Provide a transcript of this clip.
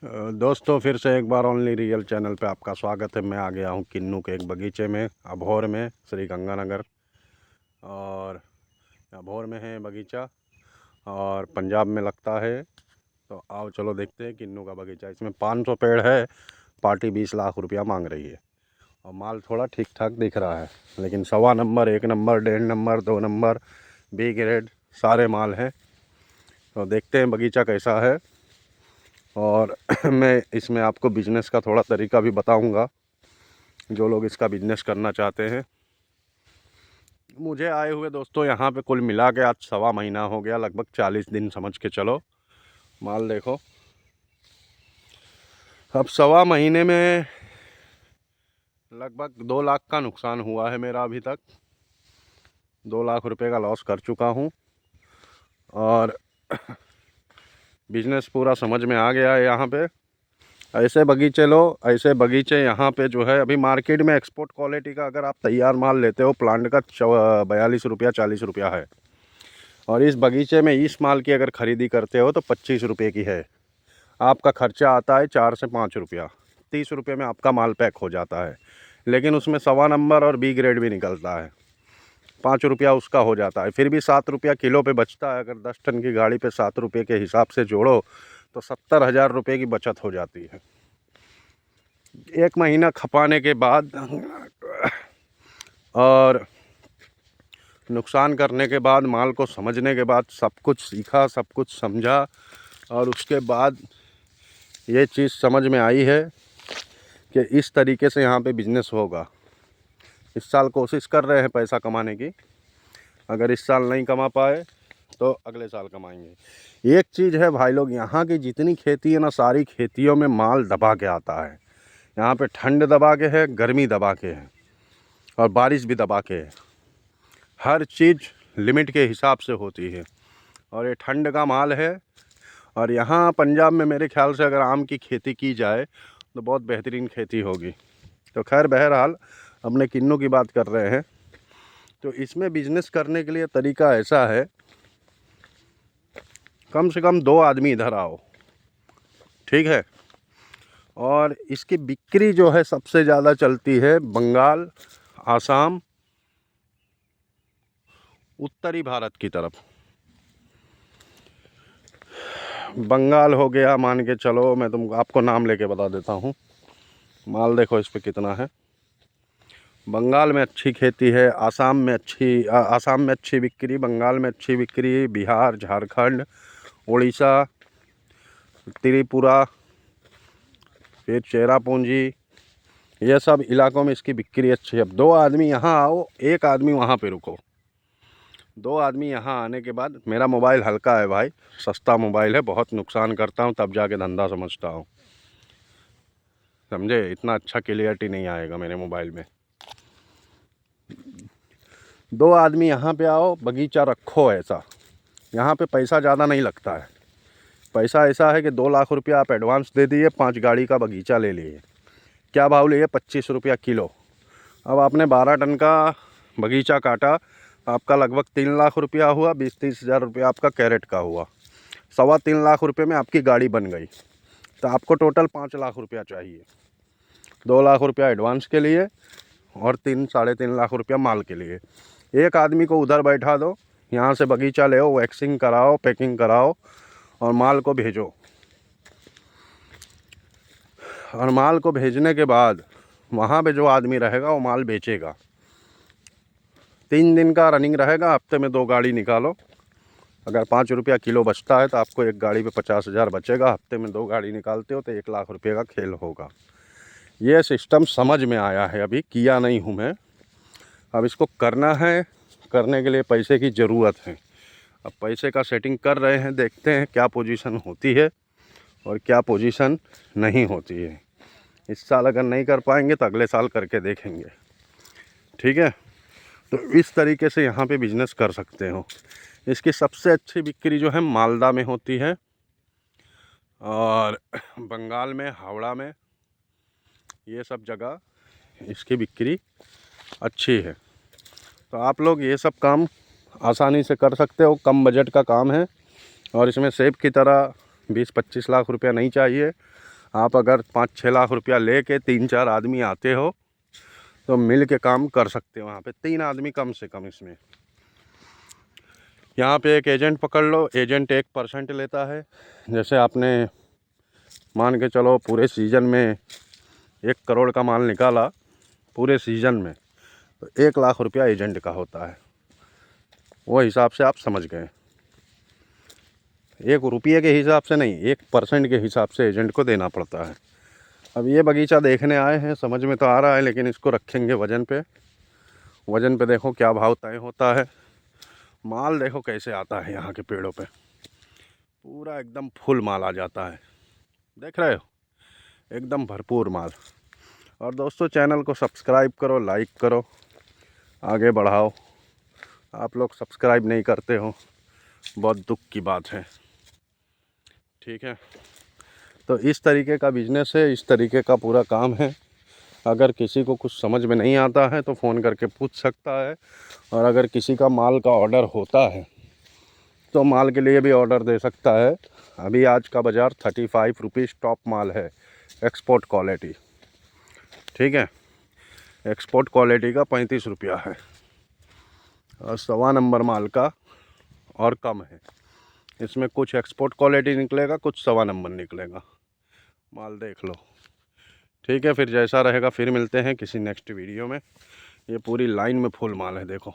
दोस्तों फिर से एक बार ओनली रियल चैनल पे आपका स्वागत है। मैं आ गया हूँ किन्नू के एक बगीचे में, अभौर में, श्री गंगानगर। और अभौर में है बगीचा और पंजाब में लगता है। तो आओ चलो देखते हैं किन्नू का बगीचा। इसमें 500 पेड़ है। पार्टी 20 लाख रुपया मांग रही है और माल थोड़ा ठीक ठाक दिख रहा है, लेकिन 1.25 number, 1 number, 1.5 number, 2 number, B grade सारे माल हैं। तो देखते हैं बगीचा कैसा है। और मैं इसमें आपको बिज़नेस का थोड़ा तरीका भी बताऊंगा, जो लोग इसका बिज़नेस करना चाहते हैं। मुझे आए हुए दोस्तों यहाँ पे कुल मिला के आज 1.25 महीना हो गया, लगभग 40 दिन समझ के चलो। माल देखो, अब 1.25 महीने में लगभग 2 लाख का नुकसान हुआ है मेरा। अभी तक 2 लाख रुपए का लॉस कर चुका हूँ और बिज़नेस पूरा समझ में आ गया है। यहाँ पे ऐसे बगीचे लो, ऐसे बगीचे यहाँ पे जो है अभी मार्केट में एक्सपोर्ट क्वालिटी का अगर आप तैयार माल लेते हो प्लांट का 42 रुपया 40 रुपया है। और इस बगीचे में इस माल की अगर ख़रीदी करते हो तो 25 रुपये की है। आपका खर्चा आता है 4 से 5 रुपया। 30 रुपये में आपका माल पैक हो जाता है, लेकिन उसमें 1.25 नंबर और बी ग्रेड भी निकलता है। 5 रुपया उसका हो जाता है, फिर भी 7 रुपया किलो पे बचता है। अगर 10 टन की गाड़ी पे 7 रुपये के हिसाब से जोड़ो तो 70,000 रुपये की बचत हो जाती है। 1 महीना खपाने के बाद और नुकसान करने के बाद, माल को समझने के बाद, सब कुछ सीखा, सब कुछ समझा और उसके बाद ये चीज़ समझ में आई है कि इस तरीके से यहाँ पे बिज़नेस होगा। इस साल कोशिश कर रहे हैं पैसा कमाने की। अगर इस साल नहीं कमा पाए तो अगले साल कमाएंगे। एक चीज़ है भाई लोग, यहाँ की जितनी खेती है ना, सारी खेतियों में माल दबा के आता है। यहाँ पे ठंड दबा के है, गर्मी दबा के है और बारिश भी दबा के है। हर चीज़ लिमिट के हिसाब से होती है और ये ठंड का माल है। और यहाँ पंजाब में मेरे ख्याल से अगर आम की खेती की जाए तो बहुत बेहतरीन खेती होगी। तो खैर बहरहाल अपने किन्नू की बात कर रहे हैं। तो इसमें बिज़नेस करने के लिए तरीका ऐसा है, कम से कम 2 आदमी इधर आओ, ठीक है। और इसकी बिक्री जो है सबसे ज़्यादा चलती है बंगाल, आसाम, उत्तरी भारत की तरफ। बंगाल हो गया, मान के चलो, मैं आपको नाम लेके बता देता हूँ। माल देखो इस पे कितना है। बंगाल में अच्छी खेती है, आसाम में अच्छी बिक्री, बंगाल में अच्छी बिक्री, बिहार, झारखंड, उड़ीसा, त्रिपुरा, फिर चेरापूंजी, ये सब इलाकों में इसकी बिक्री अच्छी है। अब 2 आदमी यहाँ आओ, 1 आदमी वहाँ पे रुको। 2 आदमी यहाँ आने के बाद, मेरा मोबाइल हल्का है भाई, सस्ता मोबाइल है, बहुत नुकसान करता हूँ तब जाके धंधा समझता हूँ, समझे। इतना अच्छा क्लियरिटी नहीं आएगा मेरे मोबाइल में। 2 आदमी यहाँ पे आओ, बगीचा रखो ऐसा। यहाँ पे पैसा ज़्यादा नहीं लगता है। पैसा ऐसा है कि 2 लाख रुपया आप एडवांस दे दिए, 5 गाड़ी का बगीचा ले लिए। क्या भाव लिए? 25 रुपया किलो। अब आपने 12 टन का बगीचा काटा, आपका लगभग 3 लाख रुपया हुआ। 20-30 हज़ार रुपया आपका कैरेट का हुआ। 3.25 लाख रुपये में आपकी गाड़ी बन गई। तो आपको टोटल 5 लाख रुपया चाहिए। 2 लाख रुपया एडवांस के लिए और 3-3.5 लाख रुपया माल के लिए। 1 आदमी को उधर बैठा दो, यहाँ से बगीचा ले आओ, वैक्सिंग कराओ, पैकिंग कराओ और माल को भेजो। और माल को भेजने के बाद वहाँ पे जो आदमी रहेगा वो माल बेचेगा। 3 दिन का रनिंग रहेगा, हफ्ते में 2 गाड़ी निकालो। अगर 5 रुपया किलो बचता है तो आपको 1 गाड़ी पे 50,000 बचेगा। हफ्ते में 2 गाड़ी निकालते हो तो 1 लाख रुपये का खेल होगा। ये सिस्टम समझ में आया है, अभी किया नहीं हूँ मैं। अब इसको करना है, करने के लिए पैसे की ज़रूरत है। अब पैसे का सेटिंग कर रहे हैं, देखते हैं क्या पोजीशन होती है और क्या पोजीशन नहीं होती है। इस साल अगर नहीं कर पाएंगे तो अगले साल करके देखेंगे, ठीक है। तो इस तरीके से यहाँ पे बिज़नेस कर सकते हो। इसकी सबसे अच्छी बिक्री जो है मालदा में होती है और बंगाल में, हावड़ा में, ये सब जगह इसकी बिक्री अच्छी है। तो आप लोग ये सब काम आसानी से कर सकते हो। कम बजट का काम है और इसमें सेब की तरह 20-25 लाख रुपया नहीं चाहिए। आप अगर 5-6 लाख रुपया लेके 3-4 आदमी आते हो तो मिल के काम कर सकते हो। वहाँ पे 3 आदमी कम से कम। इसमें यहाँ पे एक एजेंट पकड़ लो, एजेंट 1% लेता है। जैसे आपने मान के चलो पूरे सीज़न में 1 करोड़ का माल निकाला पूरे सीज़न में, तो 1 लाख रुपया एजेंट का होता है। वो हिसाब से आप समझ गए, 1 रुपये के हिसाब से नहीं, 1% के हिसाब से एजेंट को देना पड़ता है। अब ये बगीचा देखने आए हैं, समझ में तो आ रहा है, लेकिन इसको रखेंगे वज़न पे। वज़न पे देखो क्या भाव तय होता है। माल देखो कैसे आता है यहाँ के पेड़ों पे, पूरा एकदम फुल माल आ जाता है, देख रहे हो, एकदम भरपूर माल। और दोस्तों चैनल को सब्सक्राइब करो, लाइक करो, आगे बढ़ाओ। आप लोग सब्सक्राइब नहीं करते हो, बहुत दुख की बात है। ठीक है, तो इस तरीके का बिजनेस है, इस तरीके का पूरा काम है। अगर किसी को कुछ समझ में नहीं आता है तो फ़ोन करके पूछ सकता है। और अगर किसी का माल का ऑर्डर होता है तो माल के लिए भी ऑर्डर दे सकता है। अभी आज का बाज़ार 35 रुपीज़ टॉप माल है, एक्सपोर्ट क्वालिटी। ठीक है, एक्सपोर्ट क्वालिटी का 35 रुपया है, और 1.25 नंबर माल का और कम है। इसमें कुछ एक्सपोर्ट क्वालिटी निकलेगा, कुछ 1.25 नंबर निकलेगा। माल देख लो। ठीक है, फिर जैसा रहेगा फिर मिलते हैं किसी नेक्स्ट वीडियो में। ये पूरी लाइन में फुल माल है, देखो।